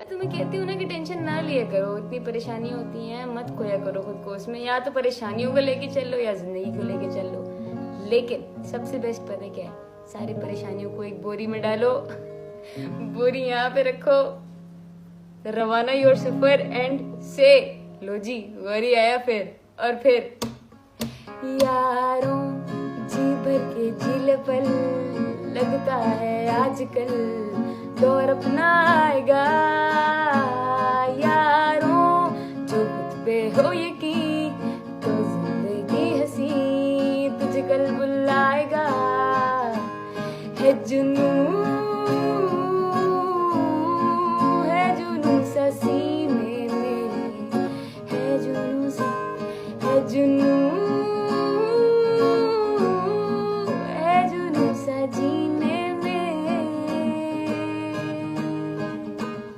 तुम्हें कहती हूँ ना कि टेंशन ना लिया करो, इतनी परेशानी होती है, मत खोया करो खुद को उसमें। या तो परेशानियों को लेके चल लो या जिंदगी को लेके चल लो, लेकिन सबसे बेस्ट पता है क्या है, सारी परेशानियों को एक बोरी में डालो, बोरी यहाँ पे रखो, रवाना योर सफर एंड से लो जी वरी आया फिर। और फिर यारों जी भर के झील पल, लगता है आजकल दौर अपना आएगा। यारों जो खुद पे हो यकीन, तो जिंदगी हंसी तुझे कल बुलाएगा। है जुनून